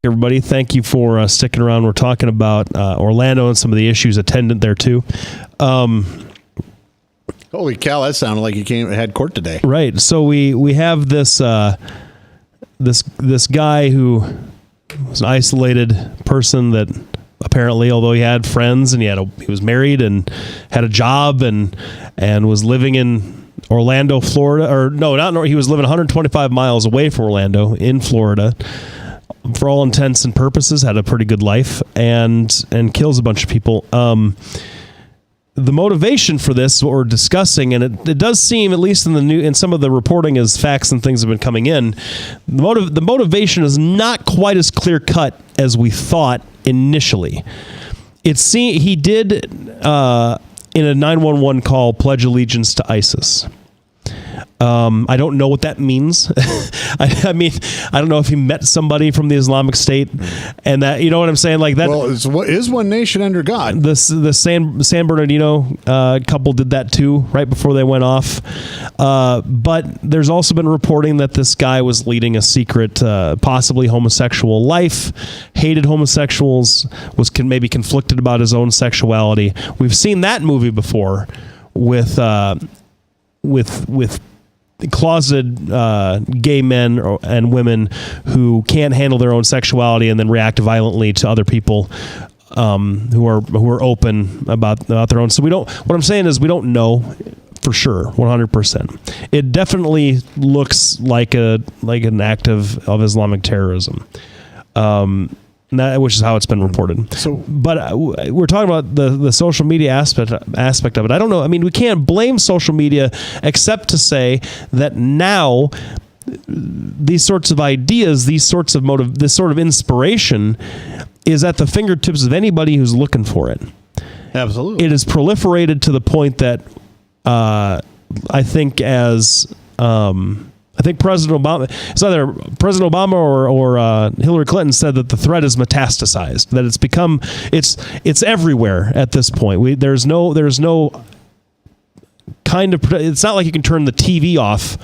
everybody. Thank you for sticking around. We're talking about Orlando and some of the issues attendant there too. Holy cow! That sounded like you had court today. Right. So we have this this guy who was an isolated person that apparently, although he had friends and he was married and had a job and was living in Orlando, Florida, or no, he was living 125 miles away from Orlando in Florida. For all intents and purposes, had a pretty good life and kills a bunch of people. The motivation for this, what we're discussing, and it does seem, at least in some of the reporting as facts and things have been coming in, the motivation is not quite as clear cut as we thought initially. He did in a 911 call pledge allegiance to ISIS. I don't know what that means. I mean, I don't know if he met somebody from the Islamic State, and that, you know what I'm saying, like that. Well, is one nation under God? The San Bernardino couple did that too, right before they went off. But there's also been reporting that this guy was leading a secret, possibly homosexual life, hated homosexuals, was maybe conflicted about his own sexuality. We've seen that movie before with closeted gay men and women who can't handle their own sexuality and then react violently to other people who are open about their own. So what I'm saying is we don't know for sure 100%. It definitely looks like an act of Islamic terrorism. Which is how it's been reported. But we're talking about the social media aspect of it. I don't know. I mean, we can't blame social media except to say that now these sorts of ideas, this sort of inspiration is at the fingertips of anybody who's looking for it. Absolutely. It has proliferated to the point that I think President Obama, it's either President Obama or Hillary Clinton said that the threat is metastasized, that it's everywhere at this point. There's no kind of, it's not like you can turn the TV off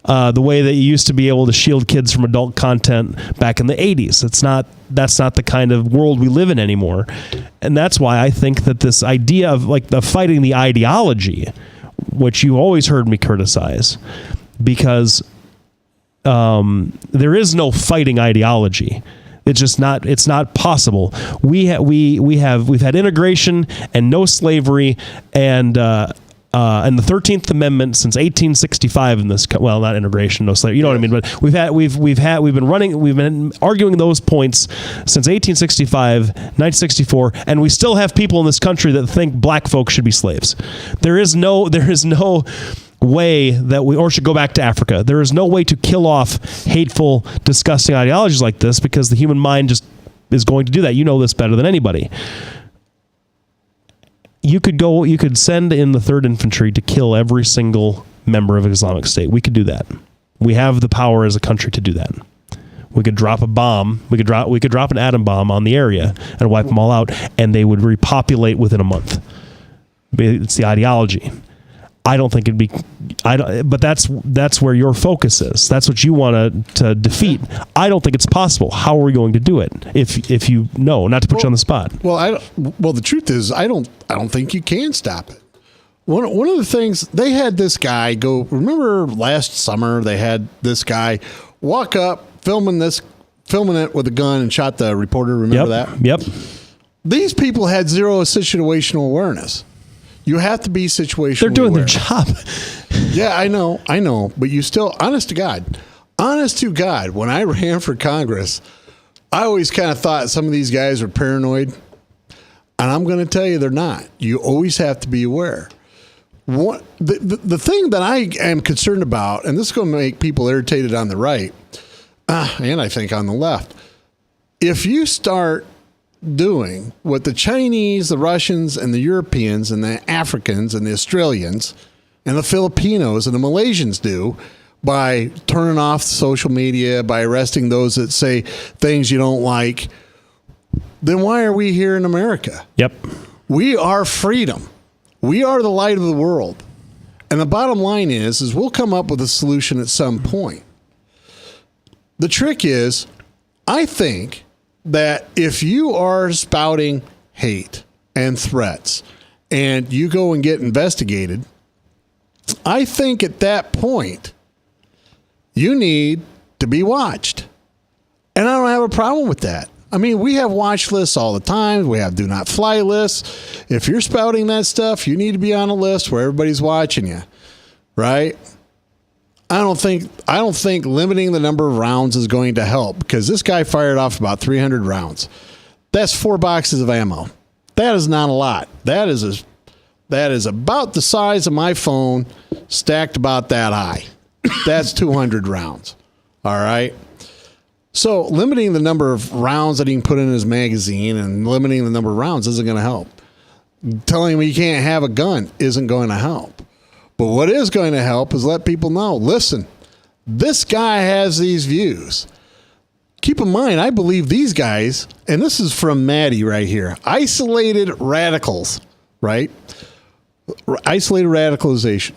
the way that you used to be able to shield kids from adult content back in the 80s. That's not the kind of world we live in anymore. And that's why I think that this idea of like the fighting the ideology, which you always heard me criticize, because there is no fighting ideology. It's not possible. We've had integration and no slavery and the 13th Amendment since 1865 in this. Well, not integration, no slavery. You know what I mean? But we've been arguing those points since 1865, 1964, and we still have people in this country that think black folks should be slaves. There is no way that or should go back to Africa. There is no way to kill off hateful, disgusting ideologies like this, because the human mind just is going to do that. You know this better than anybody. You could send in the 3rd Infantry to kill every single member of Islamic State. We could do that. We have the power as a country to do that. We could drop a bomb. We could drop an atom bomb on the area and wipe them all out, and they would repopulate within a month. It's the ideology. I don't think it'd be. But that's where your focus is. That's what you want to defeat. I don't think it's possible. How are we going to do it? If you know, not to put you on the spot. Well, the truth is, I don't think you can stop it. One of the things, they had this guy go. Remember last summer they had this guy walk up filming it with a gun and shot the reporter. Remember that? Yep. These people had zero situational awareness. You have to be situationally They're doing aware. their job. Yeah, I know. But you still, honest to God, when I ran for Congress, I always kind of thought some of these guys are paranoid. And I'm going to tell you they're not. You always have to be aware. The thing that I am concerned about, and this is going to make people irritated on the right, and I think on the left, if you start doing what the Chinese, the Russians, and the Europeans, and the Africans, and the Australians, and the Filipinos, and the Malaysians do by turning off social media, by arresting those that say things you don't like, then why are we here in America? Yep. We are freedom. We are the light of the world. And the bottom line is we'll come up with a solution at some point. The trick is, I think that if you are spouting hate and threats and you go and get investigated, I think at that point you need to be watched. And I don't have a problem with that. I mean, we have watch lists all the time. We have do not fly lists. If you're spouting that stuff, you need to be on a list where everybody's watching you, right? I don't think limiting the number of rounds is going to help, because this guy fired off about 300 rounds. That's 4 boxes of ammo. That is not a lot. That is about the size of my phone stacked about that high. That's 200 rounds. All right. So limiting the number of rounds that he can put in his magazine and limiting the number of rounds isn't going to help. Telling him he can't have a gun isn't going to help. But what is going to help is let people know, listen, this guy has these views. Keep in mind, I believe these guys, and this is from Maddie right here, isolated radicals, right? Isolated radicalization.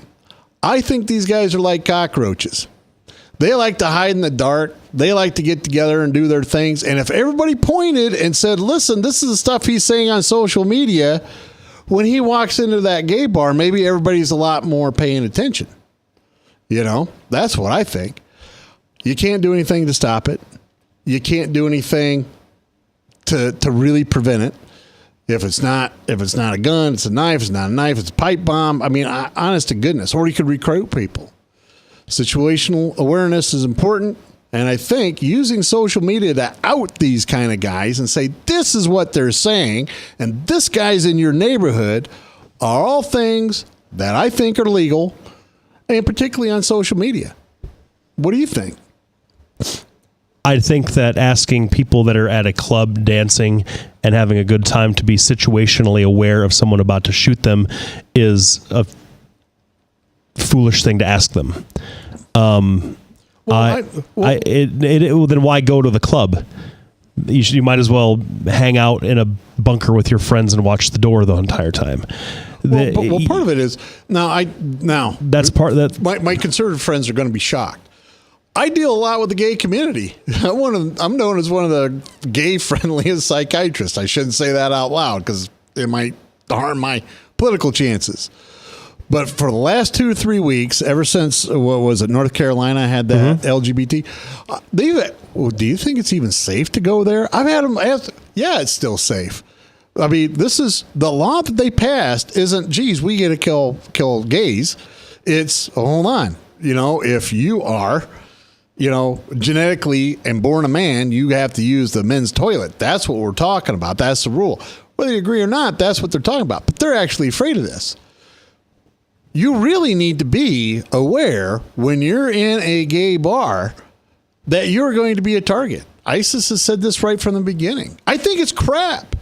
I think these guys are like cockroaches. They like to hide in the dark. They like to get together and do their things. And if everybody pointed and said, listen, this is the stuff he's saying on social media, when he walks into that gay bar, maybe everybody's a lot more paying attention. You know, that's what I think. You can't do anything to stop it. You can't do anything to really prevent it. If it's not a gun, it's a knife. It's not a knife. It's a pipe bomb. I mean, honest to goodness. Or you could recruit people. Situational awareness is important. And I think using social media to out these kind of guys and say, this is what they're saying, and this guy's in your neighborhood, are all things that I think are legal, and particularly on social media. What do you think? I think that asking people that are at a club dancing and having a good time to be situationally aware of someone about to shoot them is a foolish thing to ask them. Then why go to the club? You might as well hang out in a bunker with your friends and watch the door the entire time. Well, part of it is that's part that my conservative friends are going to be shocked. I deal a lot with the gay community. I'm known as one of the gay friendliest psychiatrists. I shouldn't say that out loud because it might harm my political chances. But for the last 2 or 3 weeks, ever since, what was it, North Carolina had that LGBT, do you think it's even safe to go there? I've had them ask, yeah, it's still safe. I mean, this is, the law that they passed isn't, geez, we get to kill gays. It's, hold on, if you are, genetically and born a man, you have to use the men's toilet. That's what we're talking about. That's the rule. Whether you agree or not, that's what they're talking about. But they're actually afraid of this. You really need to be aware when you're in a gay bar that you're going to be a target. ISIS has said this right from the beginning. I think it's crap,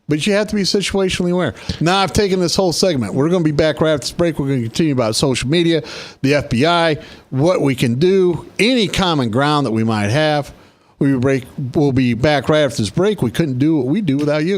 but you have to be situationally aware. Now, I've taken this whole segment. We're going to be back right after this break. We're going to continue about social media, the FBI, what we can do, any common ground that we might have. We'll be back right after this break. We couldn't do what we do without you.